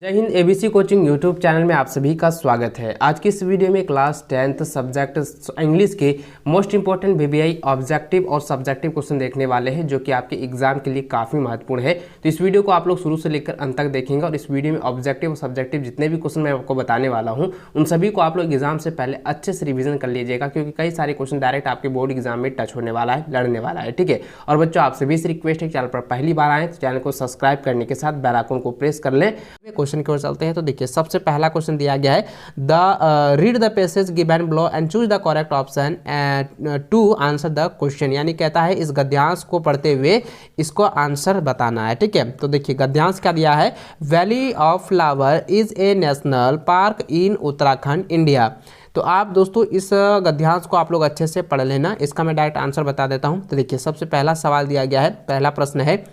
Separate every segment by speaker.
Speaker 1: जय Hind. ABC coaching YouTube channel में आप सभी का स्वागत है। आज की इस वीडियो में क्लास 10th सब्जेक्ट इंग्लिश के मोस्ट इंपॉर्टेंट बीबीआई ऑब्जेक्टिव और सब्जेक्टिव क्वेश्चन देखने वाले हैं, जो कि आपके एग्जाम के लिए काफ़ी महत्वपूर्ण है। तो इस वीडियो को आप लोग शुरू से लेकर अंत तक देखेंगे और इस वीडियो में ऑब्जेक्टिव और सब्जेक्टिव जितने भी क्वेश्चन मैं आपको बताने वाला हूँ उन सभी को आप लोग एग्जाम से पहले अच्छे से रिविजन कर लीजिएगा, क्योंकि कई सारे क्वेश्चन डायरेक्ट आपके बोर्ड एग्जाम में टच होने वाला है, लड़ने वाला है। ठीक है। और बच्चों, आपसे भी रिक्वेस्ट है, चैनल पर पहली बार आए तो चैनल को सब्सक्राइब करने के साथ बेल आइकन को प्रेस कर लें। क्वेश्चन की ओर चलते हैं। तो देखिए, सबसे पहला क्वेश्चन दिया गया है, read the passage given below and choose the correct option to answer the question. यानी कहता है इस गद्यांश को पढ़ते हुए इसको आंसर बताना है। ठीक है। तो देखिए, गद्यांश क्या दिया है, valley of flower is a national park in Uttarakhand India. तो आप दोस्तों इस गद्यांश को आप लोग अच्छे से पढ़ लेना। इसका मैं डायरेक्ट आंसर बता देता हूं। तो देखिए, सबसे पहला सवाल दिया गया है, पहला प्रश्न है,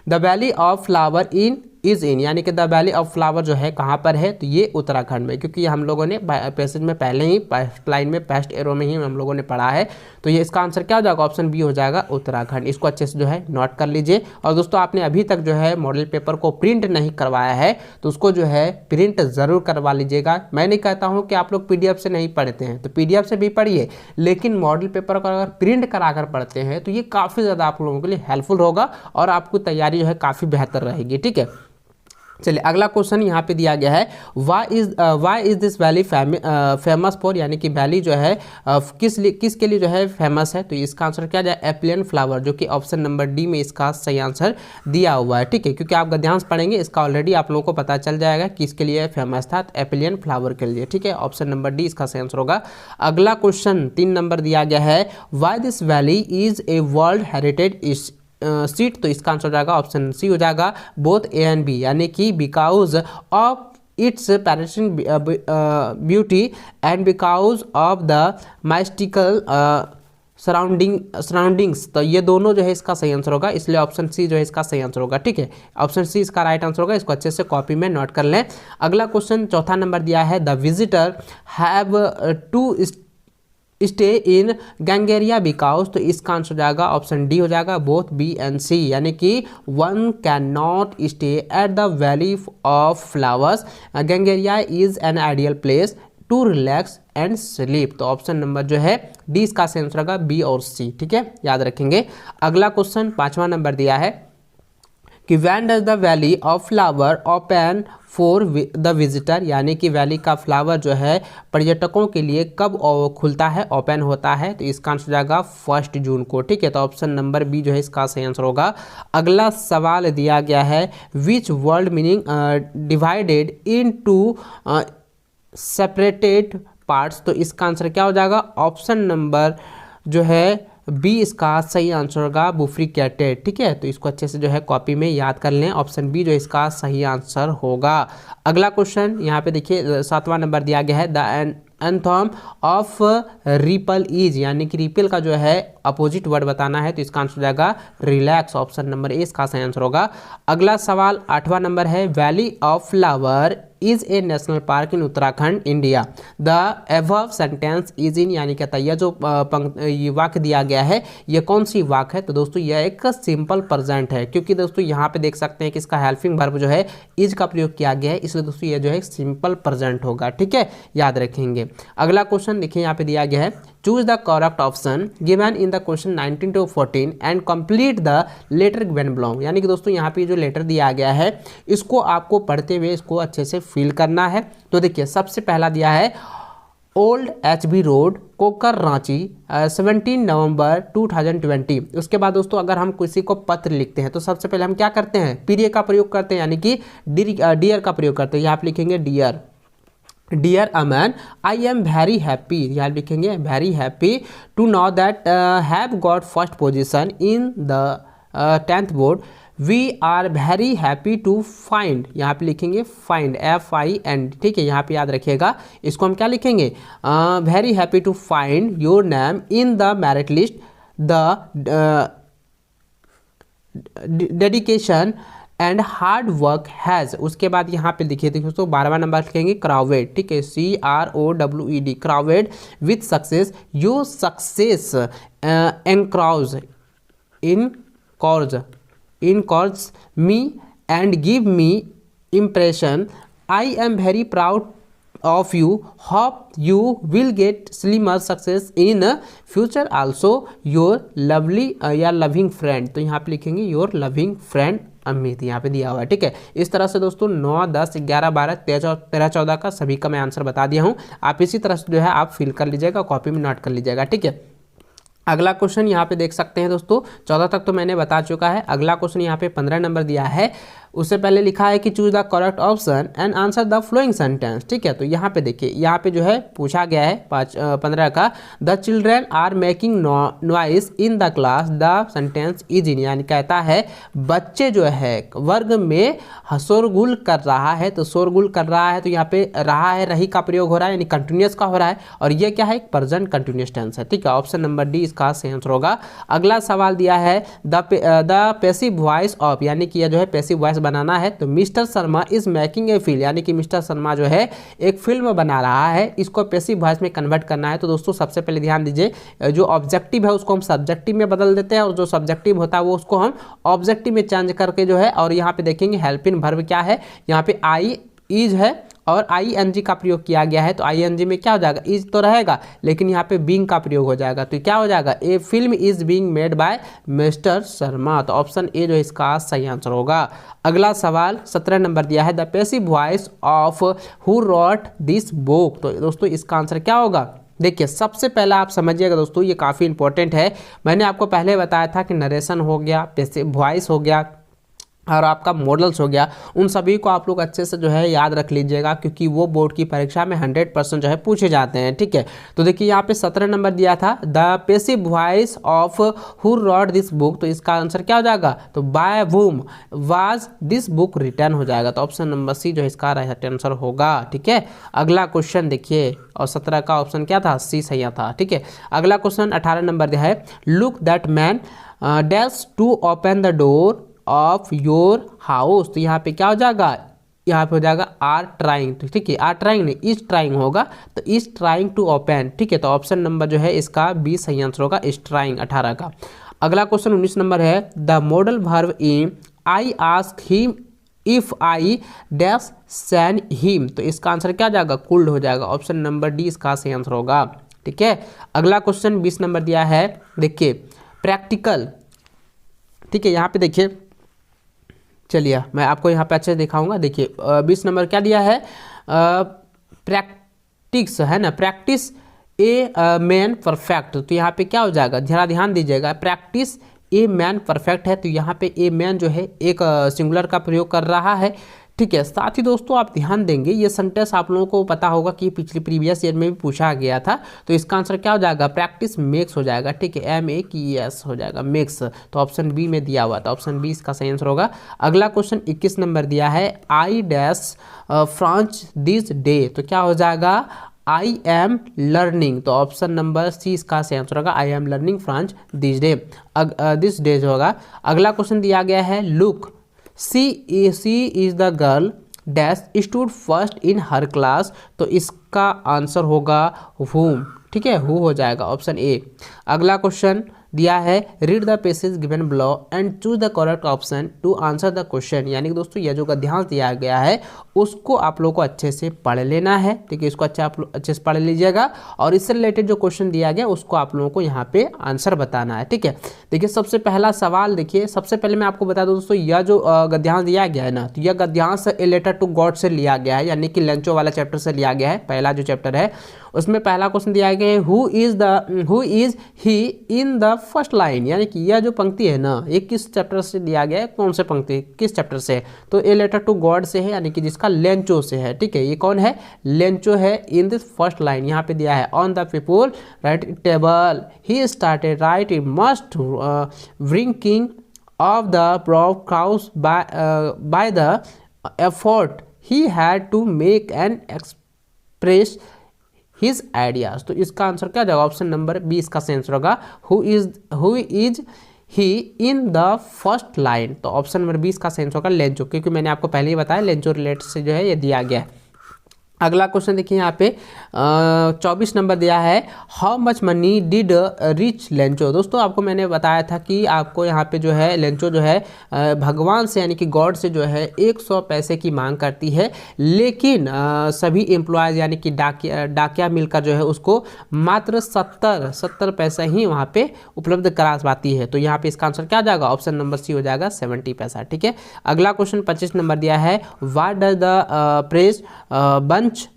Speaker 1: the valley of flower in is in, यानी कि द वैली ऑफ फ्लावर जो है कहाँ पर है, तो ये उत्तराखंड में, क्योंकि हम लोगों ने पैसेज में पहले ही फर्स्ट लाइन में फर्स्ट एरो में ही हम लोगों ने पढ़ा है। तो ये इसका आंसर क्या हो जाएगा, ऑप्शन बी हो जाएगा, उत्तराखंड। इसको अच्छे से जो है नोट कर लीजिए। और दोस्तों, आपने अभी तक जो है मॉडल पेपर को प्रिंट नहीं करवाया है तो उसको जो है प्रिंट ज़रूर करवा लीजिएगा। मैं नहीं कहता हूँ कि आप लोग PDF से नहीं पढ़ते हैं, तो PDF से भी पढ़िए, लेकिन मॉडल पेपर को अगर प्रिंट करा कर पढ़ते हैं तो ये काफ़ी ज़्यादा आप लोगों के लिए हेल्पफुल होगा और आपकी तैयारी जो है काफ़ी बेहतर रहेगी। ठीक है। चलिए, अगला क्वेश्चन यहाँ पे दिया गया है, why is this valley famous for, यानी कि वैली जो है किसके लिए जो है फेमस है। तो इसका आंसर क्या जाए, एप्लियन फ्लावर, जो कि ऑप्शन नंबर डी में इसका सही आंसर दिया हुआ है। ठीक है। क्योंकि आप गद्यांश पढ़ेंगे, इसका ऑलरेडी आप लोगों को पता चल जाएगा किसके लिए फेमस था, तो एप्लियन फ्लावर के लिए। ठीक है। ऑप्शन नंबर डी इसका सही आंसर होगा। अगला क्वेश्चन 3 नंबर दिया गया है, why this valley is a world heritage seat. तो इसका आंसर हो जाएगा ऑप्शन सी हो जाएगा, बोथ ए एंड बी, यानी कि because of its parenting beauty and because of the mystical surroundings. तो ये दोनों जो है इसका सही आंसर होगा, इसलिए ऑप्शन सी जो है इसका सही आंसर होगा। ठीक है। ऑप्शन सी इसका राइट आंसर होगा। इसको अच्छे से कॉपी में नोट कर लें। अगला क्वेश्चन चौथा नंबर दिया है, the visitor have to stay in Ghangaria because. तो इसका आंसर हो जाएगा ऑप्शन डी हो जाएगा, बोथ बी एंड सी, यानी कि one can not stay at the valley of flowers, Ghangaria is an ideal place to relax and sleep. तो option number जो है डी इसका आंसर होगा, बी और सी। ठीक है, याद रखेंगे। अगला क्वेश्चन 5वां नंबर दिया है कि when does the valley of flower open for the visitor, यानी कि वैली का फ्लावर जो है पर्यटकों के लिए कब खुलता है, ओपन होता है। तो इसका आंसर हो जाएगा 1 जून को। ठीक है। तो ऑप्शन नंबर बी जो है इसका सही आंसर होगा। अगला सवाल दिया गया है, which word meaning divided into separated parts. तो इसका आंसर क्या हो जाएगा, ऑप्शन नंबर जो है बी इसका सही आंसर होगा, बुफ्रिकेटेड। ठीक है। तो इसको अच्छे से जो है कॉपी में याद कर लें। ऑप्शन बी जो इसका सही आंसर होगा। अगला क्वेश्चन यहाँ पे देखिए 7वां नंबर दिया गया है, the anthem of ripple is, यानी कि रिपल का जो है अपोजिट वर्ड बताना है। तो इसका आंसर हो जाएगा रिलैक्स। ऑप्शन नंबर ए इसका सही आंसर होगा। अगला सवाल 8वां नंबर है, valley of flower is a national park in Uttarakhand India. The above sentence is in, यानी कहता है यह जो ये वाक्य दिया गया है ये कौन सी वाक्य है। तो दोस्तों यह एक सिंपल प्रेजेंट है, क्योंकि दोस्तों यहाँ पे देख सकते हैं कि इसका हेल्पिंग वर्ब जो है इज का प्रयोग किया गया है, इसलिए दोस्तों यह जो है सिंपल प्रेजेंट होगा। ठीक है, याद रखेंगे। अगला क्वेश्चन देखिए यहाँ पे दिया गया है, choose the correct option given in the question 19 to 14 and complete the letter given below. यानी कि दोस्तों यहाँ पे जो लेटर दिया गया है इसको आपको पढ़ते हुए इसको अच्छे से फिल करना है। तो देखिए, सबसे पहला दिया है, old HB road, Kokar, Ranchi, 17 नवंबर 2020। उसके बाद दोस्तों अगर हम किसी को पत्र लिखते हैं तो सबसे पहले हम क्या करते हैं, पीरिय का प्रयोग करते हैं, यानी कि डियर का प्रयोग करते हैं। यहाँ आप लिखेंगे dear Aman, I am very happy, यहाँ लिखेंगे very happy to know that have got first position in the 10th board. We are very happy to find, यहाँ पे लिखेंगे फाइंड, FIND। ठीक है, यहाँ पे याद रखिएगा। इसको हम क्या लिखेंगे, very happy to find your name in the merit list, the dedication and hard work has. उसके बाद यहाँ पे देखिए दोस्तों 12वां नंबर लिखेंगे क्राउडेड। ठीक है, CROWED, crowded with success, your success encourage in courage me and give me impression I am very proud of you, hope you will get slimmer success in future also, your lovely या loving friend, तो यहाँ पे लिखेंगे your loving friend Amit, यहाँ पे दिया हुआ है। ठीक है, इस तरह से दोस्तों 9, 10, 11, 12, 13, 14 का सभी का मैं आंसर बता दिया हूँ। आप इसी तरह से जो है आप फिल कर लीजिएगा, कॉपी में नोट कर लीजिएगा। ठीक है, अगला क्वेश्चन यहाँ पे देख सकते हैं दोस्तों, 14 तक तो मैंने बता चुका है। अगला क्वेश्चन यहाँ पे 15 नंबर दिया है, उससे पहले लिखा है कि choose the correct option and answer the flowing sentence. ठीक है, तो यहाँ पे देखिए, यहाँ पे जो है पूछा गया है 15 का, the children are making noise in the class, the sentence is in, यानी कहता है बच्चे जो है वर्ग में शोरगुल कर रहा है। तो शोरगुल कर रहा है, तो यहाँ पे रहा है, रही का प्रयोग हो रहा है, यानी कंटिन्यूस का हो रहा है, और ये क्या है, एक प्रेजेंट कंटिन्यूस टेंस है। ठीक है, ऑप्शन नंबर डी इसका सही आंसर होगा। अगला सवाल दिया है द पैसिव वॉइस ऑफ, यानी कि यह जो है पैसिव वॉइस बनाना है। तो mister Sharma is making a film, यानी कि मिस्टर शर्मा जो है एक फिल्म बना रहा है, इसको पैसिव वॉइस में कन्वर्ट करना है। तो दोस्तों सबसे पहले ध्यान दीजिए, जो ऑब्जेक्टिव है उसको हम सब्जेक्टिव में बदल देते हैं, और जो सब्जेक्टिव होता है वो उसको हम ऑब्जेक्टिव में चेंज करके जो है, और यहाँ पे देखेंगे हेल्पिंग वर्ब क्या है, यहाँ पे आई इज है और ING का प्रयोग किया गया है। तो ING में क्या हो जाएगा, इज तो रहेगा, लेकिन यहाँ पे बीइंग का प्रयोग हो जाएगा। तो क्या हो जाएगा, a film is being made by mister Sharma. तो ऑप्शन ए जो इसका सही आंसर होगा। अगला सवाल 17 नंबर दिया है, the passive voice of who wrote this book. तो दोस्तों इसका आंसर क्या होगा, देखिए सबसे पहला आप समझिएगा दोस्तों, ये काफ़ी इंपॉर्टेंट है। मैंने आपको पहले बताया था कि नरेशन हो गया, पैसिव वॉइस हो गया, और आपका मॉडल्स हो गया, उन सभी को आप लोग अच्छे से जो है याद रख लीजिएगा, क्योंकि वो बोर्ड की परीक्षा में 100% जो है पूछे जाते हैं। ठीक है, तो देखिए यहाँ पे 17 नंबर दिया था, the passive voice of who wrote this book. तो इसका आंसर क्या हो जाएगा, तो by whom was this book written हो जाएगा। तो ऑप्शन नंबर सी जो है इसका राइट आंसर होगा। ठीक है, अगला क्वेश्चन देखिए, और 17 का ऑप्शन क्या था, सी सही था। ठीक है, अगला क्वेश्चन 18 नंबर दिया है, look that man dash to open the door of your house. तो यहाँ पे क्या हो जाएगा, यहाँ पे हो जाएगा आर ट्राइंग। तो ठीक है, आर ट्राइंग नहीं, इज ट्राइंग होगा, तो इज ट्राइंग टू ओपन। ठीक है, तो ऑप्शन नंबर जो है इसका बी सही आंसर होगा, इज ट्राइंग 18 का। अगला क्वेश्चन 19 नंबर है, the modal verb in I ask him if I dash sang him. तो इसका आंसर क्या जाएगा, कुल्ड हो जाएगा। ऑप्शन नंबर डी इसका सही आंसर होगा। ठीक है, अगला क्वेश्चन 20 नंबर दिया है, देखिए प्रैक्टिकल। ठीक है, यहाँ पे देखिए, चलिए मैं आपको यहाँ पे अच्छे से दिखाऊंगा। देखिए 20 नंबर क्या दिया है, प्रैक्टिस है ना, प्रैक्टिस ए मैन परफेक्ट। तो यहाँ पे क्या हो जाएगा, जरा ध्यान दीजिएगा, प्रैक्टिस ए मैन परफेक्ट है, तो यहाँ पे ए मैन जो है एक सिंगुलर का प्रयोग कर रहा है। ठीक है, साथ ही दोस्तों आप ध्यान देंगे, ये सेंटेंस आप लोगों को पता होगा कि पिछले प्रीवियस ईयर में भी पूछा गया था। तो इसका आंसर क्या हो जाएगा, प्रैक्टिस मेक्स हो जाएगा। ठीक है, MEKS हो जाएगा, मेक्स। तो ऑप्शन बी में दिया हुआ था, ऑप्शन बी इसका सही आंसर होगा। अगला क्वेश्चन 21 नंबर दिया है, I dash French this day. तो क्या हो जाएगा, आई एम लर्निंग। तो ऑप्शन नंबर सी इसका सही आंसर होगा, I am learning French this day, this day जो होगा। अगला क्वेश्चन दिया गया है, look she is the girl dash stood first in her class. तो इसका आंसर होगा whom। ठीक है, हु हो जाएगा, ऑप्शन ए। अगला क्वेश्चन दिया है, read the passage given below and choose the correct option to answer the question. यानी कि दोस्तों यह जो गद्यांश दिया गया है उसको आप लोगों को अच्छे से पढ़ लेना है। ठीक है, इसको आप लोग अच्छे से पढ़ लीजिएगा, और इससे रिलेटेड जो क्वेश्चन दिया गया उसको आप लोगों को यहाँ पे आंसर बताना है। ठीक है, देखिए सबसे पहला सवाल, देखिए सबसे पहले मैं आपको बता दूं दोस्तों, यह जो गद्यांश दिया गया है ना, तो यह गद्यांश ए लेटर टू गॉड से लिया गया है, यानी कि लेंचो वाला चैप्टर से लिया गया है। पहला जो चैप्टर है उसमें पहला क्वेश्चन दिया गया है, who is he in the first line. यानी कि यह जो पंक्ति है ना, ये किस चैप्टर से दिया गया है, कौन से पंक्ति किस चैप्टर से है, तो ए लेटर टू गॉड से है, यानी कि जिसका लेंचो से है। ठीक है, ये कौन है, लेंचो है। इन दिस फर्स्ट लाइन यहाँ पे दिया है, on the people right table he started right in must bringing of the broad crows by the effort he had to make and express his ideas. तो इसका answer क्या जाएगा, option number B इसका answer होगा, who is he in the first line. तो option number B इसका answer होगा Lencho, क्योंकि मैंने आपको पहले ही बताया लेंचो रिलेटेड से जो है ये दिया गया है।
Speaker 2: अगला क्वेश्चन देखिए यहाँ पे 24 नंबर दिया है, how much money did rich Lencho. दोस्तों आपको मैंने बताया था कि आपको यहाँ पे जो है लेंचो जो है भगवान से यानी कि गॉड से जो है 100 पैसे की मांग करती है, लेकिन सभी एम्प्लॉयज़ यानी कि डाकिया मिलकर जो है उसको मात्र 70 पैसा ही वहाँ पे उपलब्ध करा पाती है। तो यहाँ पे इसका आंसर क्या आ जाएगा, ऑप्शन नंबर सी हो जाएगा 70 पैसा। ठीक है, अगला क्वेश्चन 25 नंबर दिया है, what does the praise bunch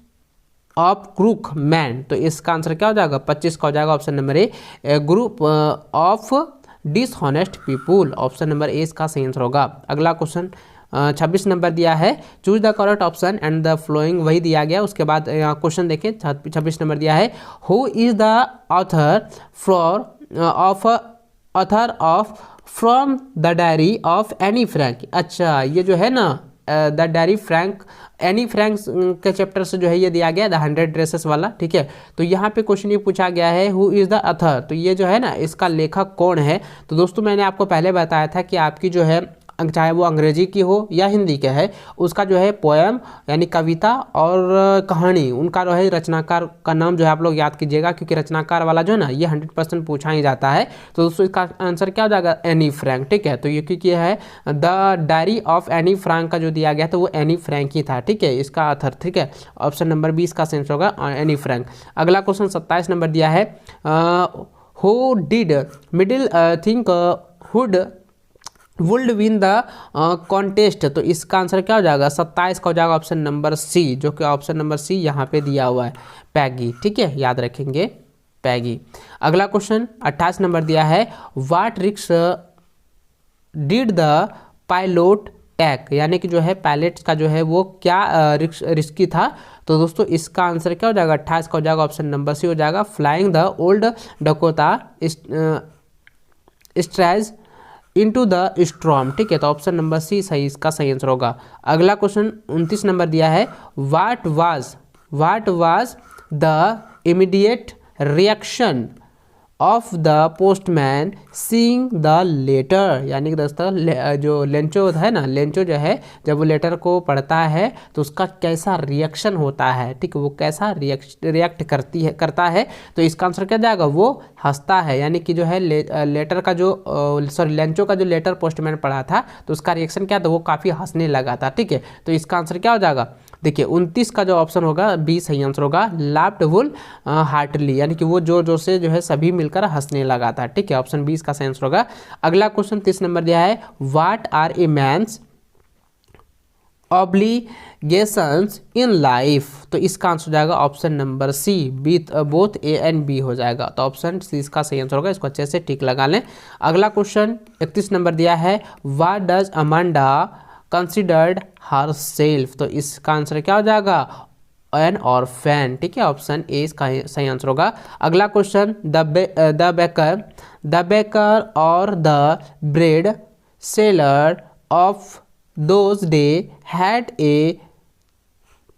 Speaker 2: of crook man. तो इसका आंसर क्या हो जाएगा, 25 का हो जाएगा option number A, group of dishonest people. Option number A इसका सही आंसर होगा। अगला क्वेश्चन 26 नंबर दिया है, choose the correct option and the flowing, वही दिया गया। उसके बाद क्वेश्चन देखें 26 नंबर दिया है, who is the author of from the diary of Anne Frank. अच्छा ये जो है ना the diary Frank Anne Frank के चैप्टर से जो है ये दिया गया द 100 ड्रेसेस वाला। ठीक है, तो यहाँ पे क्वेश्चन ये पूछा गया है हु इज़ द ऑथर, तो ये जो है ना इसका लेखक कौन है। तो दोस्तों मैंने आपको पहले बताया था कि आपकी जो है चाहे वो अंग्रेजी की हो या हिंदी के है, उसका जो है पोएम यानी कविता और कहानी, उनका जो है रचनाकार का नाम जो है आप लोग याद कीजिएगा, क्योंकि रचनाकार वाला जो है ना ये 100% पूछा ही जाता है। तो दोस्तों इसका आंसर क्या हो जाएगा, एनी फ्रैंक। ठीक है, तो ये क्योंकि है the diary of Anne Frank का जो दिया गया था वो एनी फ्रैंक ही था। ठीक है, इसका ऑथर। ठीक है, ऑप्शन नंबर 20 का सेंस होगा एनी फ्रैंक। अगला क्वेश्चन 27 नंबर दिया है, who did middle think hood would win the contest. तो इसका आंसर क्या हो जाएगा, 27 का हो जाएगा ऑप्शन नंबर सी, जो कि ऑप्शन नंबर सी यहाँ पे दिया हुआ है, पैगी। ठीक है, याद रखेंगे पैगी। अगला क्वेश्चन 28 नंबर दिया है, व्हाट रिक्स डिड द पायलट टेक, यानी कि जो है पायलट का जो है वो क्या रिस्की था। तो दोस्तों इसका आंसर क्या हो जाएगा, 28 का हो जाएगा ऑप्शन नंबर सी हो जाएगा, flying the old Dakota straight into the storm. ठीक है, तो ऑप्शन नंबर सी सही इसका सही आंसर होगा। अगला क्वेश्चन 29 नंबर दिया है, what was the immediate reaction of the postman seeing the letter, यानी कि दोस्तों जो लेंचो है ना, लेंचो जो है जब वो लेटर को पढ़ता है तो उसका कैसा रिएक्शन होता है। ठीक है, वो कैसा रिएक्ट करता है। तो इसका आंसर क्या जाएगा, वो हंसता है, यानी कि जो है लेटर का जो लेंचो का जो लेटर पोस्टमैन पढ़ा था तो उसका रिएक्शन क्या था, वो काफ़ी हंसने लगा था। ठीक है, तो इसका आंसर क्या हो जाएगा, देखिए 29 का जो ऑप्शन होगा बी सही आंसर होगा, लाफ्ड वुल हार्टली, यानी कि वो जोर जोर से जो है सभी मिलकर हंसने लगा था। ठीक है, ऑप्शन 20 का सही आंसर होगा। अगला क्वेश्चन 30 नंबर दिया है, what are a man's obligations in life. तो इसका आंसर हो जाएगा option number C, both A and B हो जाएगा। तो ऑप्शन सी इसका सही आंसर होगा, इसको अच्छे से टिक लगा लें। अगला क्वेश्चन 31 नंबर दिया है, what does Amanda considered her self. तो इसका आंसर क्या हो जाएगा, एन और फैन। ठीक है, ऑप्शन ए इसका सही आंसर होगा। अगला question the baker or the bread seller of those day had a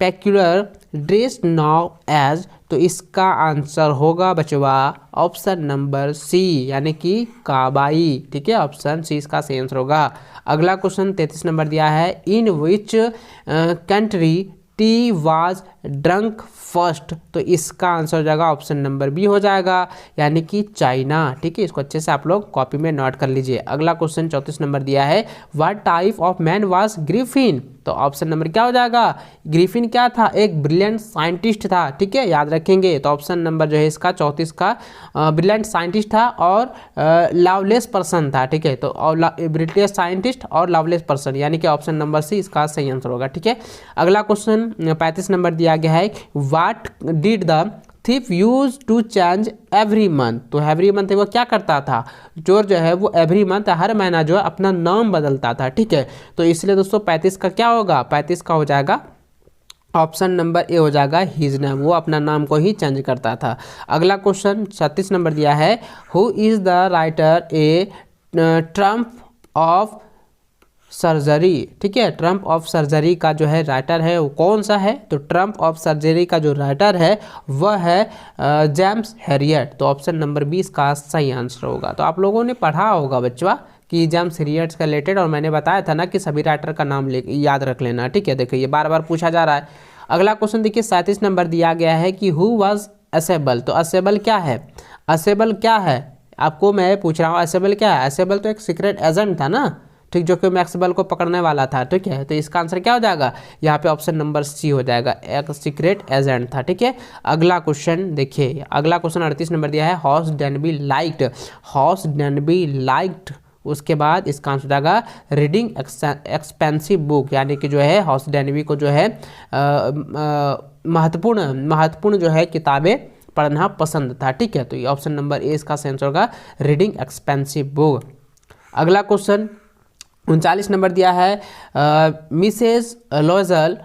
Speaker 2: peculiar dress now as. तो इसका आंसर होगा बचवा ऑप्शन नंबर सी, यानी कि काबाई। ठीक है, ऑप्शन सी इसका सही आंसर होगा। अगला क्वेश्चन 33 नंबर दिया है, in which country tea was drunk first. तो इसका आंसर हो जाएगा ऑप्शन नंबर बी हो जाएगा, यानी कि चाइना। ठीक है, इसको अच्छे से आप लोग कॉपी में नोट कर लीजिए। अगला क्वेश्चन 34 नंबर दिया है, what type of man was Griffin. तो ऑप्शन नंबर क्या हो जाएगा, ग्रिफिन क्या था, एक ब्रिलियंट साइंटिस्ट था। ठीक है, याद रखेंगे। तो ऑप्शन नंबर जो है इसका 34 का ब्रिलियंट साइंटिस्ट था और लवलेस पर्सन था। ठीक है, तो ब्रिलियंट साइंटिस्ट और लवलेस पर्सन, यानी कि ऑप्शन नंबर सी इसका सही आंसर होगा। ठीक है, अगला क्वेश्चन 35 नंबर दिया गया है, what did the thief use to change every month. तो एवरी मंथ वो क्या करता था, चोर जो है वो एवरी मंथ हर महीना जो है अपना नाम बदलता था। ठीक है, तो इसलिए दोस्तों 35 का क्या होगा, 35 का हो जाएगा ऑप्शन नंबर ए हो जाएगा, हिज नेम, वो अपना नाम को ही चेंज करता था। अगला क्वेश्चन 36 नंबर दिया है, who is the writer A Trump of surgery. ठीक है, ट्रम्प ऑफ सर्जरी का जो है राइटर है वो कौन सा है, तो ट्रम्प ऑफ सर्जरी का जो राइटर है वह है जेम्स हैरियट। तो ऑप्शन नंबर 20 का सही आंसर होगा। तो आप लोगों ने पढ़ा होगा बच्चा कि जेम्स हैरियट का रिलेटेड, और मैंने बताया था ना कि सभी राइटर का नाम याद रख लेना। ठीक है, देखिए ये बार बार पूछा जा रहा है। अगला क्वेश्चन देखिए 37 नंबर दिया गया है कि हु वाज असेबल। तो असेबल क्या है, असेबल क्या है आपको मैं पूछ रहा हूँ, असेबल क्या है? असेबल तो एक सीक्रेट एजेंट था ना, ठीक, जो कि मैक्सवेल को पकड़ने वाला था, ठीक है। तो इसका आंसर क्या हो जाएगा यहाँ पे ऑप्शन नंबर सी हो जाएगा, एक सीक्रेट एजेंट था, ठीक है। अगला क्वेश्चन देखिए, अगला क्वेश्चन 38 नंबर दिया है horse Denby liked, horse Denby liked, उसके बाद इसका आंसर हो जाएगा रीडिंग एक्सपेंसिव बुक, यानी कि जो है हॉर्स डेनबी को जो है महत्वपूर्ण जो है किताबें पढ़ना पसंद था, ठीक है। तो ये ऑप्शन नंबर ए इसका आंसर होगा रीडिंग एक्सपेंसिव बुक। अगला क्वेश्चन 39 नंबर दिया है मिसेस लॉजल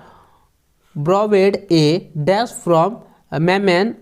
Speaker 2: ब्रोवेड ए डैश फ्रॉम मैमन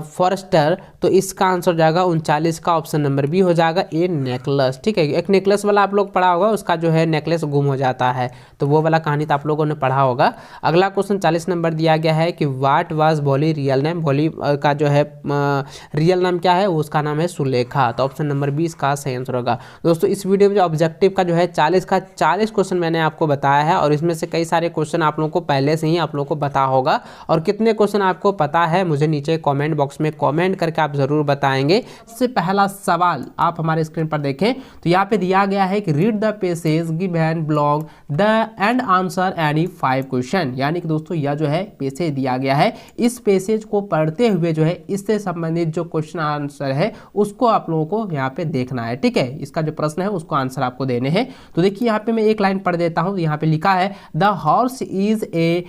Speaker 2: फॉरेस्टर। तो इसका आंसर हो जाएगा 39 का ऑप्शन नंबर बी हो जाएगा ए नेकलेस, ठीक है। एक नेकलेस वाला आप लोग पढ़ा होगा, उसका जो है नेकलेस गुम हो जाता है, तो वो वाला कहानी तो आप लोगों ने पढ़ा होगा। अगला क्वेश्चन 40 नंबर दिया गया है कि what was Bolly real name, Bolly का जो है रियल नाम क्या है, उसका नाम है सुलेखा। तो ऑप्शन नंबर बी इसका सही आंसर होगा। दोस्तों इस वीडियो में जो ऑब्जेक्टिव का जो है 40 का 40 क्वेश्चन मैंने आपको बताया है, और इसमें से कई सारे क्वेश्चन आप लोगों को पहले से ही आप लोगों को पता होगा, और कितने क्वेश्चन आपको पता है मुझे नीचे कमेंट बॉक्स में कमेंट करके आप जरूर बताएंगे। इससे पहला सवाल आप हमारे स्क्रीन पर देखें तो यहाँ पे दिया गया है कि read the passage given belong the end answer any 5 question, यानी कि दोस्तों यह जो है पैसेज दिया गया है, इस पैसेज को पढ़ते हुए जो है इससे संबंधित जो क्वेश्चन आंसर है उसको आप लोगों को यहाँ पे देखना है, ठीक है। इसका जो प्रश्न है उसको आंसर आपको देने हैं। तो देखिए यहाँ पे मैं एक लाइन पढ़ देता हूँ। यहाँ पे लिखा है the horse is a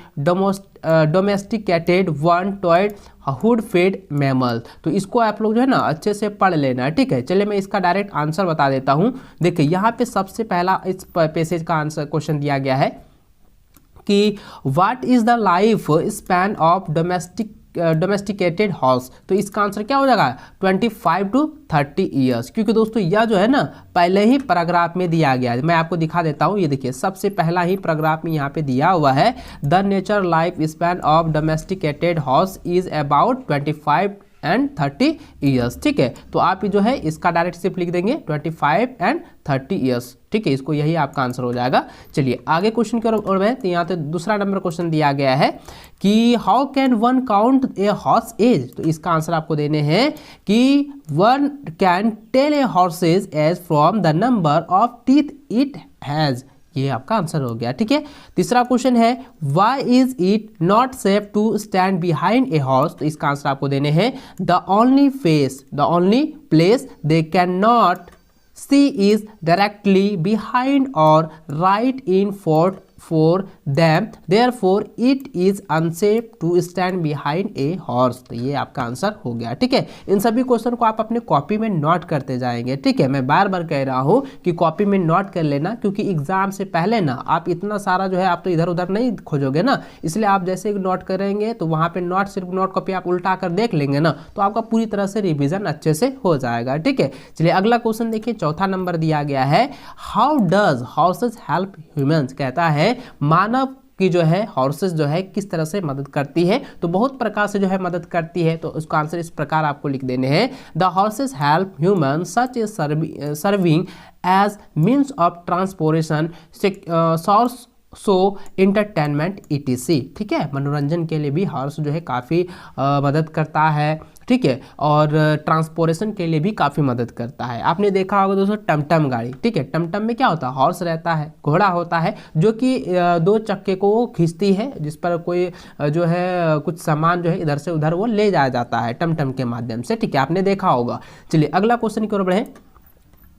Speaker 2: domesticated one toed hoofed mammal. तो इसको आप लोग जो है ना अच्छे से पढ़ लेना है, ठीक है। चलिए मैं इसका डायरेक्ट आंसर बता देता हूँ। देखिए यहाँ पे सबसे पहला इस पैसेज का आंसर क्वेश्चन दिया गया है कि what is the life span of domesticated horse. तो इसका आंसर क्या हो जाएगा 25 to 30 ईयर्स, क्योंकि दोस्तों यह जो है ना पहले ही पैराग्राफ में दिया गया है। मैं आपको दिखा देता हूँ, ये देखिए सबसे पहला ही पैराग्राफ में यहाँ पे दिया हुआ है the nature life span of domesticated horse is about 25 and 30 years, ठीक है। तो आप जो है इसका डायरेक्ट सिर्फ लिख देंगे 25 and 30 ईयर्स, ठीक है। इसको यही आपका आंसर हो जाएगा। चलिए आगे क्वेश्चन की ओर बढ़े। तो यहाँ पे दूसरा नंबर क्वेश्चन दिया गया है कि how can one count a horse age. तो इसका आंसर आपको देने हैं कि one can tell a horse's age from the number of teeth it has. ये आपका आंसर हो गया, ठीक है। तीसरा क्वेश्चन है why is it not safe to stand behind a horse. तो इसका आंसर आपको देने हैं the only place they can not see is directly behind और right in front for them, therefore it is unsafe to stand behind a horse। तो ये आपका answer हो गया, ठीक है। इन सभी क्वेश्चन को आप अपने कॉपी में नोट करते जाएंगे, ठीक है। मैं बार बार कह रहा हूँ कि कॉपी में नोट कर लेना, क्योंकि एग्जाम से पहले ना आप इतना सारा जो है आप तो इधर उधर नहीं खोजोगे ना, इसलिए आप जैसे ही नोट करेंगे तो वहाँ पे नोट सिर्फ नोट कॉपी आप उल्टा कर देख लेंगे ना, तो आपका पूरी तरह से रिविजन अच्छे से हो जाएगा, ठीक है। चलिए अगला क्वेश्चन देखिए, चौथा नंबर दिया गया है how does horses help humans. कहता है मानव की जो है हॉर्सेस जो है किस तरह से मदद करती है। तो बहुत प्रकार से जो है मदद करती है। तो उसका आंसर इस प्रकार आपको लिख देने हैं the horses help human such a serving as means of transportation source so entertainment ETC, ठीक है। मनोरंजन के लिए भी हॉर्स जो है काफ़ी मदद करता है, ठीक है, और ट्रांसपोर्टेशन के लिए भी काफ़ी मदद करता है। आपने देखा होगा दोस्तों टमटम गाड़ी, ठीक है। टमटम में क्या होता है, हॉर्स रहता है, घोड़ा होता है, जो कि 2 चक्के को खींचती है, जिस पर कोई जो है कुछ सामान जो है इधर से उधर वो ले जाया जाता है टमटम के माध्यम से, ठीक है, आपने देखा होगा। चलिए अगला क्वेश्चन की ओर बढ़े।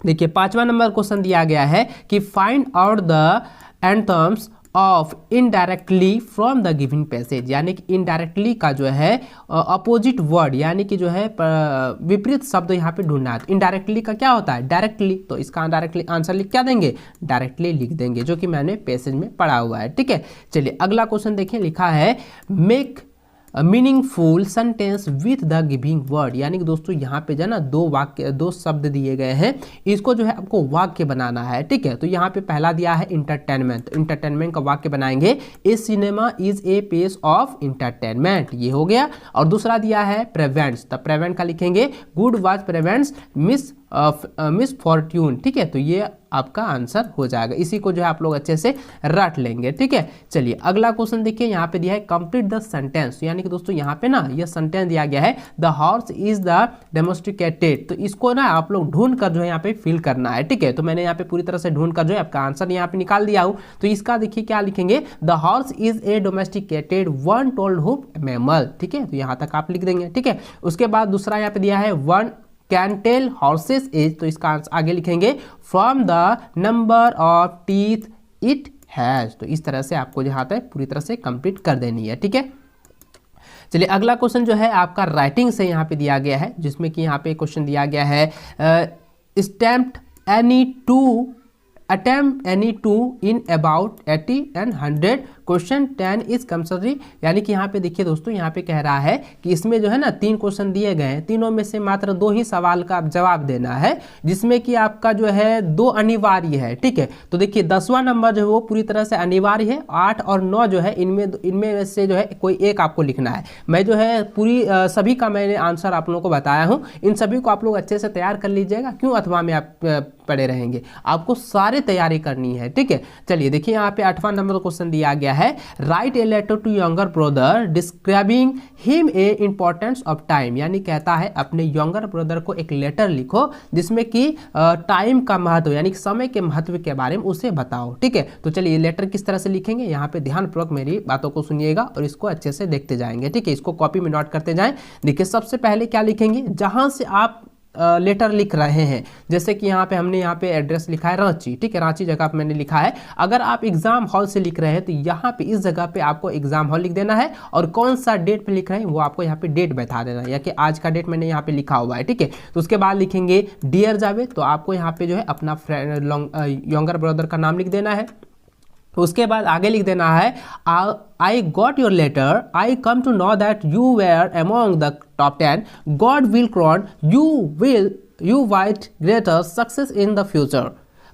Speaker 2: देखिए 5वां नंबर क्वेश्चन दिया गया है कि find out the anthems of indirectly from the giving passage. यानी कि इनडायरेक्टली का जो है अपोजिट वर्ड, यानी कि जो है विपरीत शब्द यहाँ पे ढूंढना है। तो इनडायरेक्टली का क्या होता है डायरेक्टली, तो इसका डायरेक्टली आंसर लिख क्या देंगे डायरेक्टली लिख देंगे, जो कि मैंने पैसेज में पढ़ा हुआ है, ठीक है। चलिए अगला क्वेश्चन देखिए, लिखा है make meaningful sentence with the giving word. यानी कि दोस्तों यहाँ पे जो है ना 2 शब्द दिए गए हैं, इसको जो है आपको वाक्य बनाना है, ठीक है। तो यहाँ पे पहला दिया है इंटरटेनमेंट, तो इंटरटेनमेंट का वाक्य बनाएंगे a cinema is a place of entertainment, ये हो गया। और दूसरा दिया है प्रिवेंट्स, तब प्रिवेंट का लिखेंगे गुड वॉच प्रिवेंट्स मिस मिसफॉर्ट्यून। ठीक है, तो ये आपका आंसर हो जाएगा। इसी को जो है आप लोग अच्छे से रट लेंगे। ठीक है, चलिए अगला क्वेश्चन देखिए, यहाँ पे दिया है कंप्लीट द सेंटेंस। यानी कि दोस्तों यहाँ पे ना ये सेंटेंस दिया गया है द हॉर्स इज द डेमोस्टिकेटेड। तो इसको ना आप लोग ढूंढ कर जो है यहाँ पे फिल करना है। ठीक है, तो मैंने यहाँ पे पूरी तरह से ढूंढ कर जो है आपका आंसर यहाँ पे निकाल दिया हूँ। तो इसका देखिए क्या लिखेंगे, the horse is a domesticated one told hoop mammal. ठीक है, तो यहाँ तक आप लिख देंगे। ठीक है, उसके बाद दूसरा यहाँ पे दिया है one can tell horse's age. तो इसका आगे लिखेंगे from the number of teeth it has. तो इस तरह से आपको यहाँ तक पूरी तरह से कंप्लीट कर देनी है। ठीक है, चलिए अगला क्वेश्चन जो है आपका राइटिंग से यहाँ पे दिया गया है, जिसमें कि यहाँ पे क्वेश्चन दिया गया है stamped any two attempt any two in about 80 and 100 question 10 is compulsory. यानी कि यहाँ पे देखिए दोस्तों, यहाँ पे कह रहा है कि इसमें जो है ना 3 क्वेश्चन दिए गए हैं, तीनों में से मात्र 2 ही सवाल का आप जवाब देना है, जिसमें कि आपका जो है 2 अनिवार्य है। ठीक है, तो देखिए 10वां नंबर जो है वो पूरी तरह से अनिवार्य है, 8 और 9 जो है इनमें से जो है कोई एक आपको लिखना है। मैं जो है पूरी सभी का मैंने आंसर आप लोगों को बताया हूँ, इन सभी को आप लोग अच्छे से तैयार कर लीजिएगा। क्यों अथवा में आप पड़े रहेंगे, आपको सारी तैयारी करनी है। ठीक है, चलिए देखिए यहाँ पे 8वां नंबर क्वेश्चन दिया गया है write a letter to younger brother describing him a importance of time. यानी कहता है अपने यंगर ब्रदर को एक लेटर लिखो जिसमें कि टाइम का महत्व यानी कि समय के महत्व के बारे में उसे बताओ। ठीक है, तो चलिए लेटर किस तरह से लिखेंगे, यहाँ पे ध्यानपूर्वक मेरी बातों को सुनिएगा और इसको अच्छे से देखते जाएंगे। ठीक है, इसको कॉपी में नोट करते जाएं। देखिए सबसे पहले क्या लिखेंगे, जहां से आप लेटर लिख रहे हैं, जैसे कि यहाँ पे हमने यहाँ पे एड्रेस लिखा है रांची। ठीक है, रांची जगह पे मैंने लिखा है। अगर आप एग्जाम हॉल से लिख रहे हैं तो यहाँ पे इस जगह पे आपको एग्जाम हॉल लिख देना है, और कौन सा डेट पे लिख रहे हैं वो आपको यहाँ पे डेट बता देना है, या कि आज का डेट मैंने यहाँ पे लिखा हुआ है। ठीक है, तो उसके बाद लिखेंगे डियर जावेद, तो आपको यहाँ पे जो है अपना फ्रेंड यंगर ब्रदर का नाम लिख देना है। उसके बाद आगे लिख देना है I got your letter, I come to know that you were among the top 10, God will crown you white greater success in the future,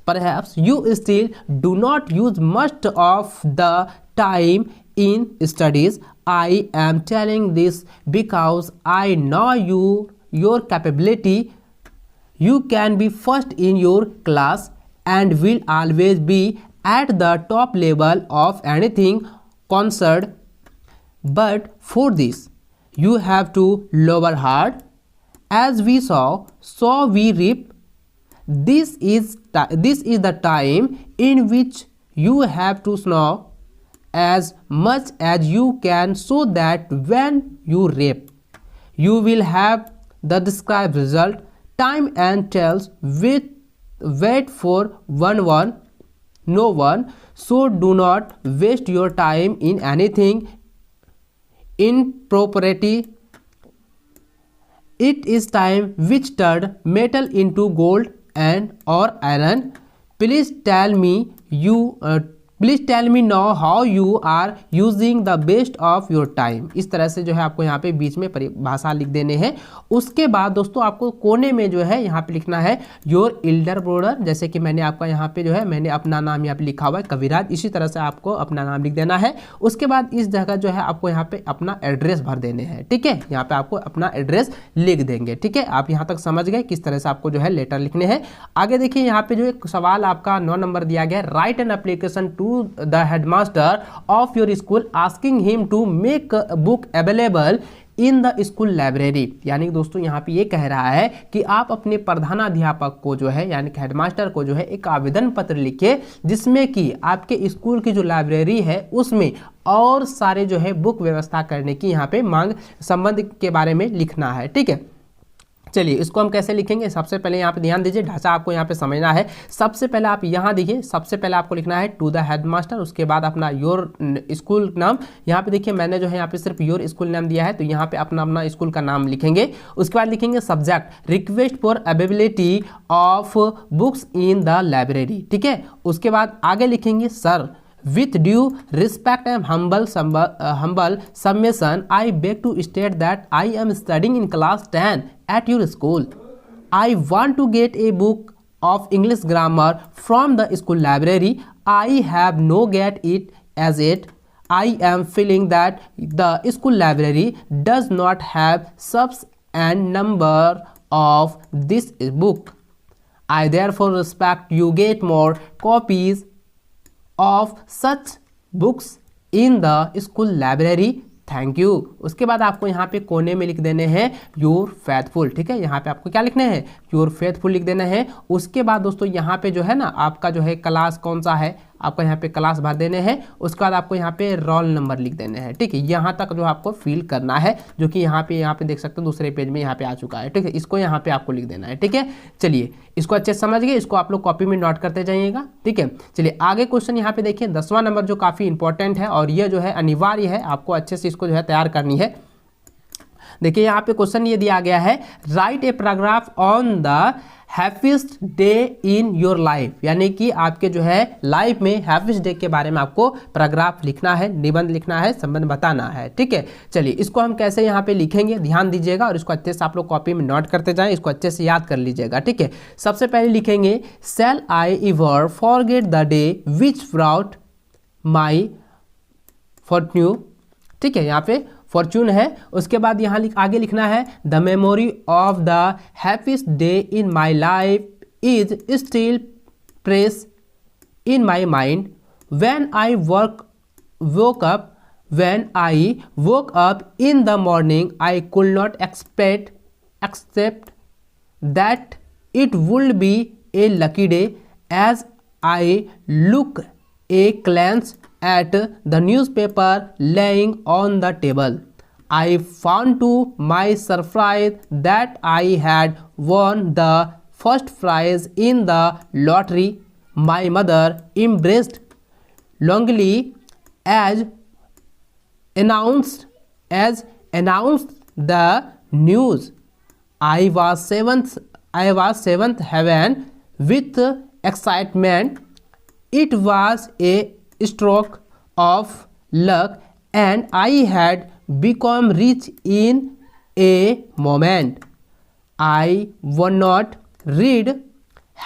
Speaker 2: perhaps you still do not use must of the time in studies, I am telling this because I know your capability, you can be first in your class and will always be at the top level of anything concerned, but for this you have to labor hard, as we saw so we reap. This is the time in which you have to know as much as you can, so that when you reap you will have the described result. Time and tells wait for no one, so do not waste your time in anything impropriety. It is time which turned metal into gold and or iron. Please tell me now how you are using the best of your time. इस तरह से जो है आपको यहाँ पे बीच में परिभाषा लिख देने हैं। उसके बाद दोस्तों आपको कोने में जो है यहाँ पे लिखना है योर एल्डर ब्रदर, जैसे कि मैंने आपका यहाँ पे जो है मैंने अपना नाम यहाँ पे लिखा हुआ है कविराज, इसी तरह से आपको अपना नाम लिख देना है। उसके बाद इस जगह जो है आपको यहाँ पे अपना एड्रेस भर देने हैं। ठीक है, यहाँ पे आपको अपना एड्रेस लिख देंगे। ठीक है, आप यहाँ तक समझ गए किस तरह से आपको जो है लेटर लिखने हैं। आगे देखिए यहाँ पे जो एक सवाल आपका 9 नंबर दिया गया है, write an application to the headmaster of your school asking him to make a book available in the school library। यानी दोस्तों यहाँ पे ये कह रहा है कि आप अपने प्रधानाध्यापक को जो है यानी कि हेडमास्टर को जो है एक आवेदन पत्र लिखे, जिसमें कि आपके स्कूल की जो लाइब्रेरी है उसमें और सारे जो है बुक व्यवस्था करने की यहाँ पे मांग संबंध के बारे में लिखना है। ठीक है, चलिए इसको हम कैसे लिखेंगे, सबसे पहले यहाँ पे ध्यान दीजिए, ढांचा आपको यहाँ पे समझना है। सबसे पहले आप यहाँ देखिए, सबसे पहले आपको लिखना है टू द हेडमास्टर, उसके बाद अपना योर स्कूल नाम। यहाँ पे देखिए मैंने जो है यहाँ पे सिर्फ योर स्कूल नाम दिया है, तो यहाँ पे अपना स्कूल का नाम लिखेंगे। उसके बाद लिखेंगे subject request for availability of books in the library. ठीक है, उसके बाद आगे लिखेंगे sir with due respect and humble submission, I beg to state that I am studying in class 10 at your school. I want to get a book of English grammar from the school library. I have no get it as yet. I am feeling that the school library does not have subs and number of this book. I therefore respect you get more copies of such books in the school library. Thank you. उसके बाद आपको यहाँ पे कोने में लिख देने हैं योर फेथफुल। ठीक है, यहाँ पे आपको क्या लिखने हैं, योर फेथफुल लिख देना है। उसके बाद दोस्तों यहाँ पे जो है ना आपका जो है क्लास कौन सा है, आपका यहाँ पे क्लास भर देने हैं। उसके बाद आपको यहाँ पे रोल नंबर लिख देने हैं। ठीक है, यहाँ तक जो आपको फिल करना है, जो कि यहाँ पे देख सकते हो दूसरे पेज में यहाँ पे आ चुका है। ठीक है, इसको यहाँ पे आपको लिख देना है। ठीक है, चलिए इसको अच्छे से समझ गए, इसको आप लोग कॉपी में नोट करते जाइएगा। ठीक है, चलिए आगे क्वेश्चन यहाँ पे देखिए 10वां नंबर जो काफ़ी इंपॉर्टेंट है और ये जो है अनिवार्य है, आपको अच्छे से इसको जो है तैयार करनी है। देखिए यहाँ पे क्वेश्चन ये दिया गया है, write a paragraph on the happiest day in your life, यानी कि आपके जो है लाइफ में हैप्पीस्ट डे के बारे में आपको पैराग्राफ लिखना है, निबंध लिखना है, संबंध बताना है। ठीक है, चलिए इसको हम कैसे यहाँ पे लिखेंगे ध्यान दीजिएगा और इसको अच्छे से आप लोग कॉपी में नोट करते जाएं, इसको अच्छे से याद कर लीजिएगा। ठीक है, सबसे पहले लिखेंगे shall I ever forget the day which brought my fortune. ठीक है, यहाँ पे फॉर्चून है। उसके बाद यहाँ आगे लिखना है the memory of the happiest day in my life is still press in my mind when I woke up in the morning I could not accept that it would be a lucky day as I look a glance at the newspaper laying on the table. I found to my surprise that I had won the first prize in the lottery. My mother embraced longingly as announced the news. I was seventh heaven with excitement. It was a stroke of luck and I had become rich in a moment. I would not read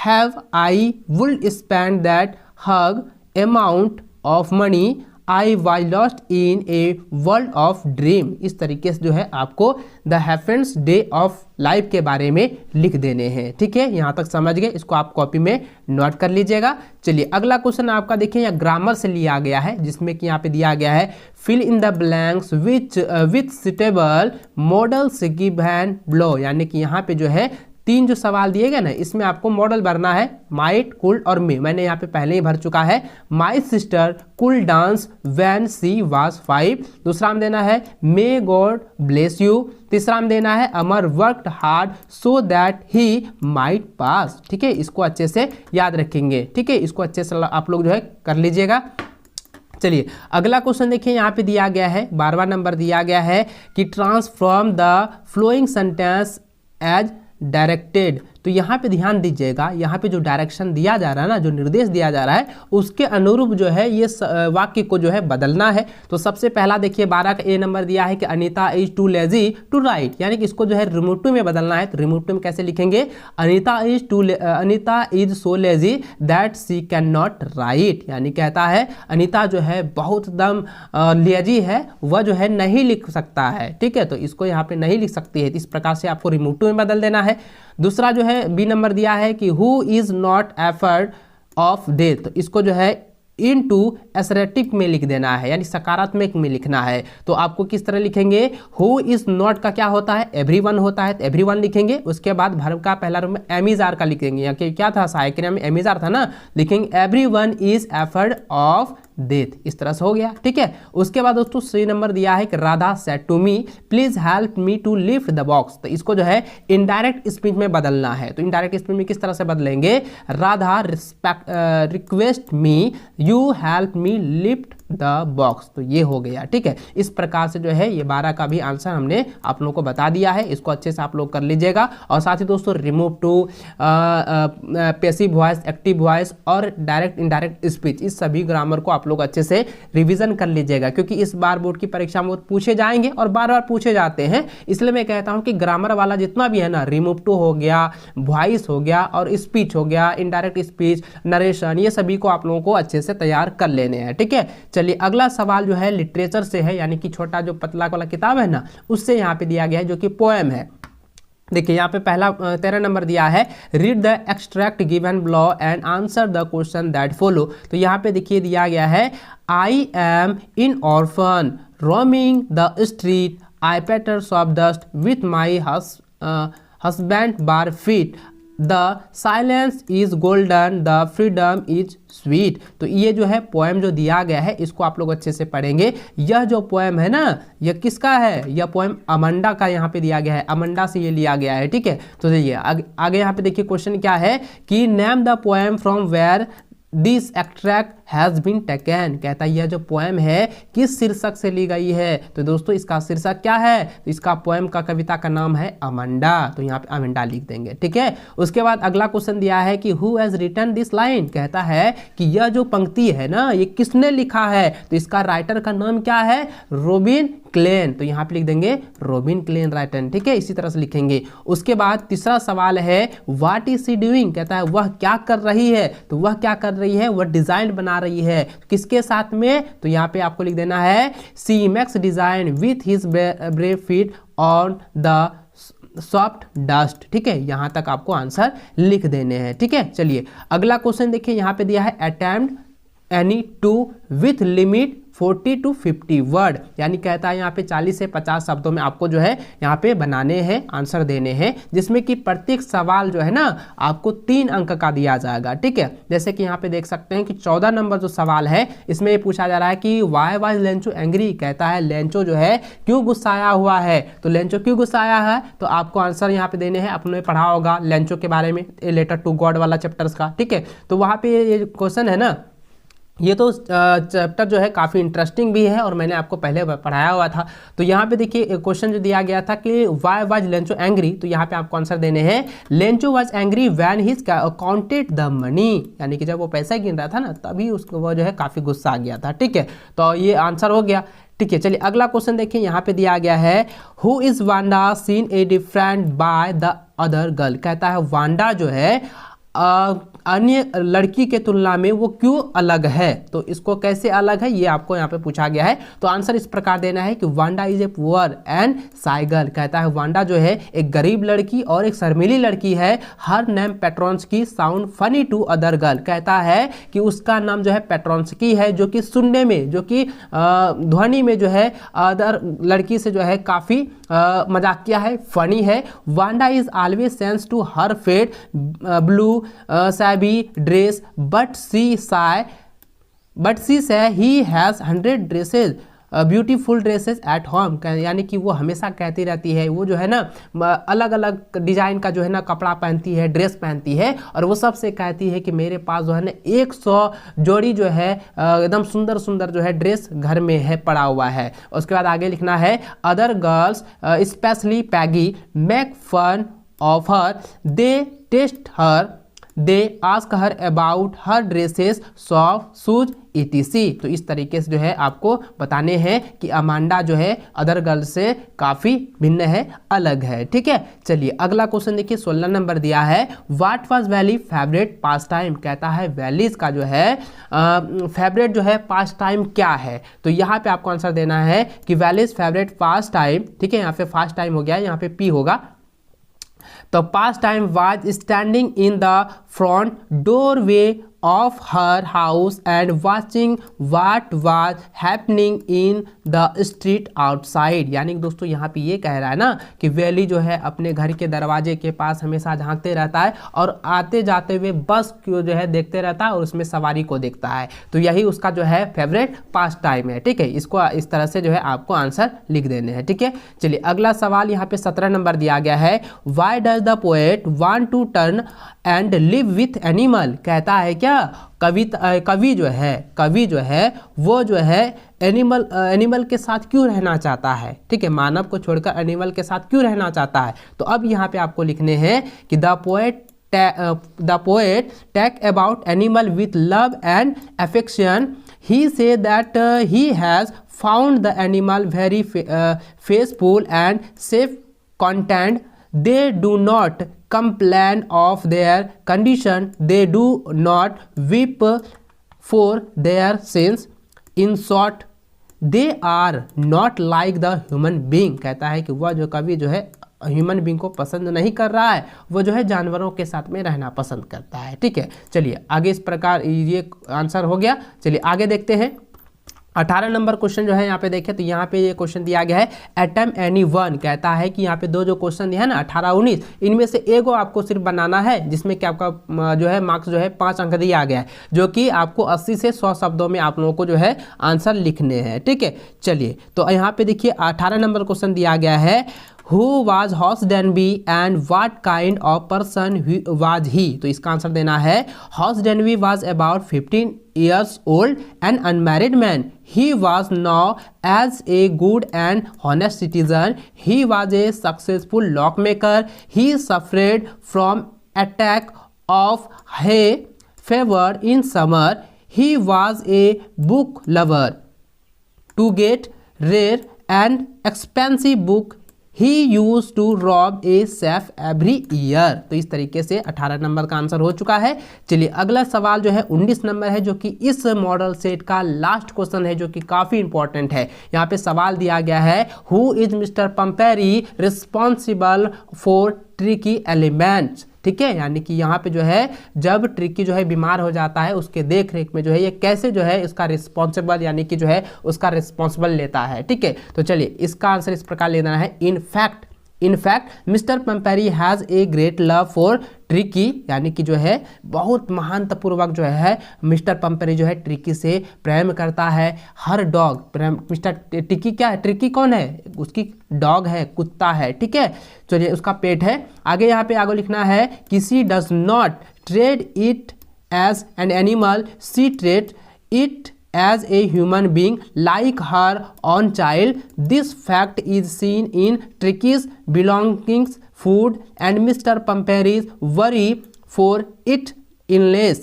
Speaker 2: have I would spend that hug amount of money. I was lost in a world of dream. इस तरीके से जो है आपको the happiest day of life के बारे में लिख देने हैं। ठीक है, यहाँ तक समझ गए, इसको आप कॉपी में नोट कर लीजिएगा। चलिए अगला क्वेश्चन आपका देखिए, यहाँ ग्रामर से लिया गया है, जिसमें कि यहाँ पे दिया गया है fill in the blanks with suitable modals given below, यानी कि यहाँ पे जो है 3 जो सवाल दिए गए ना, इसमें आपको मॉडल भरना है माइट, कुल और मे। मैंने यहाँ पे पहले ही भर चुका है। माई सिस्टर कुल डांस व्हेन शी वाज 5। दूसरा में देना है मे गॉड ब्लेस यू। तीसरा में देना है Amar worked hard so that he might pass. ठीक है, इसको अच्छे से याद रखेंगे। ठीक है, इसको अच्छे से आप लोग जो है कर लीजिएगा। चलिए अगला क्वेश्चन देखिए, यहाँ पे दिया गया है 12वां नंबर दिया गया है कि transform the flowing sentence as directed. तो यहाँ पे ध्यान दीजिएगा, यहाँ पे जो डायरेक्शन दिया जा रहा है ना, जो निर्देश दिया जा रहा है उसके अनुरूप जो है ये वाक्य को जो है बदलना है। तो सबसे पहला देखिए 12 का ए नंबर दिया है कि Anita is too lazy to write, यानी कि इसको जो है रिमूव टू में बदलना है। तो रिमूव टू में कैसे लिखेंगे, Anita is so lazy that she can not right, यानी कहता है अनीता जो है बहुत दम लेजी है, वह जो है नहीं लिख सकता है। ठीक है, तो इसको यहाँ पे नहीं लिख सकती है, इस प्रकार से आपको रिमूव टू में बदल देना है। दूसरा जो है बी नंबर दिया है कि who is not afraid of death, तो इसको जो है इनटू एसरेटिव में लिख देना है, यानी सकारात्मक में लिखना है। तो आपको किस तरह लिखेंगे, हु इज नॉट का क्या होता है, एवरीवन होता है, तो एवरीवन लिखेंगे। उसके बाद वर्ब का पहला रूप में एमिजार का लिखेंगे, यहाँ क्या था सहायक क्रिया में एमिजार था ना, लिखेंगे everyone is afraid of death, इस तरह से हो गया। ठीक है, उसके बाद दोस्तों सी नंबर दिया है कि Radha said to me please help me to lift the box, तो इसको जो है इनडायरेक्ट स्पीच में बदलना है। तो इनडायरेक्ट स्पीच में किस तरह से बदलेंगे, Radha request me you help me lift the box, तो ये हो गया। ठीक है, इस प्रकार से जो है ये 12 का भी आंसर हमने आप लोगों को बता दिया है, इसको अच्छे से आप लोग कर लीजिएगा। और साथ ही दोस्तों remove to, passive voice, active voice और डायरेक्ट इनडायरेक्ट स्पीच, इस सभी ग्रामर को आप लोग अच्छे से रिवीजन कर लीजिएगा, क्योंकि इस बार बोर्ड की परीक्षा में पूछे जाएंगे और बार बार पूछे जाते हैं। इसलिए मैं कहता हूं कि ग्रामर वाला जितना भी है ना, रिमूव टू हो गया, वॉइस हो गया और स्पीच हो गया, इनडायरेक्ट स्पीच, नरेशन, ये सभी को आप लोगों को अच्छे से तैयार कर लेने हैं। ठीक है, चलिए अगला सवाल जो है लिटरेचर से है, यानी कि छोटा जो पतला वाला किताब है ना, उससे यहाँ पे दिया गया है, जो कि पोएम है। देखिए यहाँ पे पहला 13 नंबर दिया है, read the extract given below and answer the question that follow. तो यहाँ पे देखिए दिया गया है, I am in orphan roaming the street, I patter soft dust with my husband bare feet, the silence is golden the freedom is sweet. तो ये जो है पोएम जो दिया गया है इसको आप लोग अच्छे से पढ़ेंगे। यह जो पोएम है ना, यह किसका है? यह पोएम अमांडा का यहाँ पे दिया गया है, अमांडा से ये लिया गया है, ठीक है। तो देखिए आगे यहाँ पे देखिए क्वेश्चन क्या है कि name the poem from where this extract has been taken. कहता है यह जो पोएम है किस शीर्षक से ली गई है? तो दोस्तों इसका शीर्षक क्या है? तो इसका पोएम का कविता का नाम है अमांडा। तो यहाँ पे अमांडा लिख देंगे, ठीक है। उसके बाद अगला क्वेश्चन दिया है कि who has written this line. कहता है कि यह जो पंक्ति है ना, ये किसने लिखा है? तो इसका राइटर का नाम क्या है? Robin Klein. तो यहाँ पे लिख देंगे रॉबिन क्लेन राइटर, ठीक है। इसी तरह से लिखेंगे। उसके बाद तीसरा सवाल है व्हाट इज सी डूइंग। कहता है वह क्या कर रही है? तो वह क्या कर रही है? वह डिजाइन बना रही है। किसके साथ में? तो यहाँ पे आपको लिख देना है she makes design with his brave feet on the soft dust, ठीक है। यहां तक आपको आंसर लिख देने हैं, ठीक है। चलिए अगला क्वेश्चन देखिए, यहां पे दिया है attempt any two with limit 40 to 50 word, यानी कहता है यहाँ पे 40 से 50 शब्दों में आपको जो है यहाँ पे बनाने हैं, आंसर देने हैं, जिसमें कि प्रत्येक सवाल जो है ना आपको 3 अंक का दिया जाएगा, ठीक है। जैसे कि यहाँ पे देख सकते हैं कि 14 नंबर जो सवाल है इसमें ये पूछा जा रहा है कि वाई वाज लेंचो एंग्री। कहता है लेंचो जो है क्यों गुस्साया हुआ है? तो लेंचो क्यों गुस्साया है? तो आपको आंसर यहाँ पे देने हैं। आपने पढ़ा होगा लेंचो के बारे में, लेटर टू गॉड वाला चैप्टर्स का, ठीक है। तो वहाँ पे ये क्वेश्चन है ना, ये तो चैप्टर जो है काफ़ी इंटरेस्टिंग भी है और मैंने आपको पहले पढ़ाया हुआ था। तो यहाँ पे देखिए क्वेश्चन जो दिया गया था कि वाई वाज लेंचो एंग्री, तो यहाँ पे आपको आंसर देने हैं Lencho was angry when he counted the money, यानी कि जब वो पैसा गिन रहा था ना तभी उसको वो जो है काफ़ी गुस्सा आ गया था, ठीक है। तो ये आंसर हो गया, ठीक है। चलिए अगला क्वेश्चन देखिए, यहाँ पे दिया गया है who is Wanda seen a different by the other girl. कहता है वांडा जो है अन्य लड़की के तुलना में वो क्यों अलग है? तो इसको कैसे अलग है ये आपको यहाँ पे पूछा गया है। तो आंसर इस प्रकार देना है कि Wanda is a poor and shy girl. कहता है वांडा जो है एक गरीब लड़की और एक शर्मीली लड़की है। Her name Petronski sound funny to other girl. कहता है कि उसका नाम जो है पेट्रोन्स्की है, जो कि सुनने में, जो कि ध्वनि में जो है अदर लड़की से जो है काफ़ी मजाकिया है, फनी है। Wanda is always sense to her fate blue savvy dress but she say he has 100 dresses beautiful dresses at home. यानी कि वो हमेशा कहती रहती है, वो जो है ना अलग अलग डिजाइन का जो है ना कपड़ा पहनती है, ड्रेस पहनती है, और वो सबसे कहती है कि मेरे पास जो है ना 100 जोड़ी जो है एकदम सुंदर सुंदर जो है ड्रेस घर में है, पड़ा हुआ है। उसके बाद आगे लिखना है other girls specially Peggy make fun of her, they test her, they ask her about her dresses soft shoes etc। तो इस तरीके से जो है आपको बताने हैं कि अमांडा जो है अदर गर्ल से काफ़ी भिन्न है, अलग है, ठीक है। चलिए अगला क्वेश्चन देखिए, 16 नंबर दिया है what was valley favourite pass time. कहता है वैलीज का जो है फेवरेट जो है पास टाइम क्या है? तो यहाँ पे आपको आंसर देना है कि वैलीज फेवरेट पास टाइम, ठीक है। यहाँ पे फास्ट टाइम हो गया, यहाँ पे पी होगा। तो pass time was standing in the front doorway of her house and watching what was happening in the street outside। यानी कि दोस्तों यहाँ पे ये कह रहा है ना कि वैली जो है अपने घर के दरवाजे के पास हमेशा झांकते रहता है और आते जाते हुए बस को जो है देखते रहता है और उसमें सवारी को देखता है। तो यही उसका जो है फेवरेट पास टाइम है, ठीक है। इसको इस तरह से जो है आपको आंसर लिख देने हैं, ठीक है। चलिए अगला सवाल यहाँ पे 17 नंबर दिया गया है why does the poet want to turn and live with animal. कहता है क्या कवि जो है वो जो है एनिमल के साथ क्यों रहना चाहता है, ठीक है। मानव को छोड़कर एनिमल के साथ क्यों रहना चाहता है? तो अब यहाँ पे आपको लिखने हैं कि the poet talk about animal with love and affection. He says that he has found the animal very peaceful and safe content. They do not complain of their condition. They do not weep for their sins. In short, they are not like the human being। कहता है कि वह जो कवि जो है human being को पसंद नहीं कर रहा है, वो जो है जानवरों के साथ में रहना पसंद करता है। ठीक है, चलिए आगे इस प्रकार ये आंसर हो गया। चलिए आगे देखते हैं। 18 नंबर क्वेश्चन जो है यहाँ पे देखें तो यहाँ पे ये क्वेश्चन दिया गया है एटम एनी वन, कहता है कि यहाँ पे दो जो क्वेश्चन दिया है ना 18 19, इनमें से एगो आपको सिर्फ बनाना है जिसमें कि आपका जो है मार्क्स जो है 5 अंक दिया गया है, जो कि आपको 80 से 100 शब्दों में आप लोगों को जो है आंसर लिखने हैं। ठीक है, चलिए तो यहाँ पे देखिए 18 नंबर क्वेश्चन दिया गया है Who was Horace Denby and what kind of person was he? तो इसका आंसर देना है Horace Denby was about 15 years old and unmarried man. He was known as a good and honest citizen. He was a successful lockmaker. He suffered from attack of hay fever in summer. He was a book lover. To get rare and expensive book he use to rob a safe every year. तो इस तरीके से 18 number का answer हो चुका है। चलिए अगला सवाल जो है 19 नंबर है, जो कि इस मॉडल सेट का लास्ट क्वेश्चन है, जो कि काफ़ी इंपॉर्टेंट है। यहाँ पे सवाल दिया गया है who is Mr Pumphrey responsible for Tricki elements. ठीक है, यानी कि यहाँ पे जो है जब ट्रिकी जो है बीमार हो जाता है उसके देख रेख में जो है ये कैसे जो है इसका रिस्पॉन्सिबल यानी कि जो है उसका रिस्पॉन्सिबल लेता है। ठीक है, तो चलिए इसका आंसर इस प्रकार लेना है in fact Mr Pumphrey has a great love for Tricki, यानी कि जो है बहुत महानतापूर्वक जो है मिस्टर पंपेरी जो है ट्रिकी से प्रेम करता है। हर डॉग प्रेम मिस्टर ट्रिकी क्या है, ट्रिकी कौन है, उसकी डॉग है, कुत्ता है। ठीक है, चलिए उसका पेट है। आगे यहाँ पे आगे लिखना है कि she does not treat it as an animal, she treat it as a human being like her own child. This fact is seen in Tricky's belongings, food, and Mr. Pamperi's worry for its illness.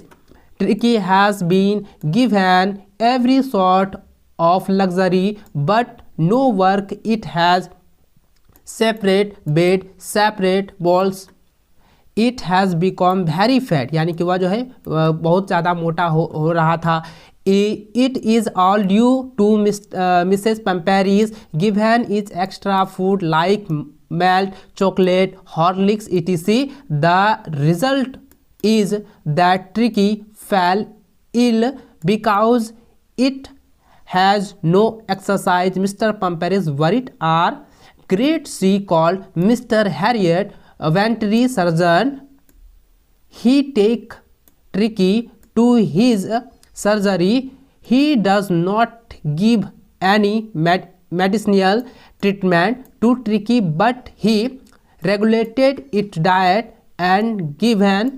Speaker 2: Tricky has been given every sort of luxury, but no work. It has separate bed, separate walls. It has become very fat, यानी कि वह जो है बहुत ज़्यादा मोटा हो रहा था। It is all due to Mrs. Pamperi's given its extra food like malt, chocolate, Horlicks, etc. The result is that Tricky fell ill because it has no exercise. Mr. Pamperi's worried are great. She called Mr. Harriet, a veterinary surgeon. He take Tricky to his surgery. He does not give any medicinal treatment to Tricky, but he regulated its diet and give it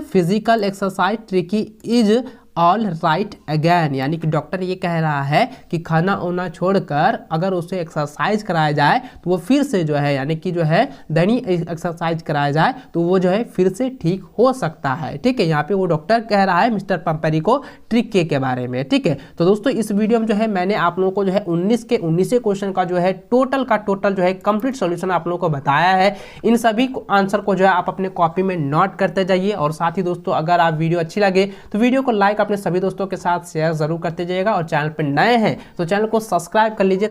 Speaker 2: physical exercise. Tricky is all right again, यानी कि doctor ये कह रहा है कि खाना वाना छोड़कर अगर उसे एक्सरसाइज कराया जाए तो वो फिर से जो है यानी कि जो है दैनिक एक्सरसाइज कराया जाए तो वो जो है फिर से ठीक हो सकता है। ठीक है, यहाँ पे वो डॉक्टर कह रहा है मिस्टर पंपेरी को ट्रिकी के बारे में। ठीक है, तो दोस्तों इस वीडियो में जो है मैंने आप लोगों को जो है 19 के 19 क्वेश्चन का जो है टोटल जो है कंप्लीट सोल्यूशन आप लोगों को बताया है। इन सभी आंसर को जो है आप अपने कॉपी में नोट करते जाइए, और साथ ही दोस्तों अगर आप वीडियो अच्छी लगे तो वीडियो को लाइक अपने सभी दोस्तों के साथ शेयर जरूर करते जाइएगा, और चैनल पर नए हैं तो चैनल को सब्सक्राइब कर लीजिए।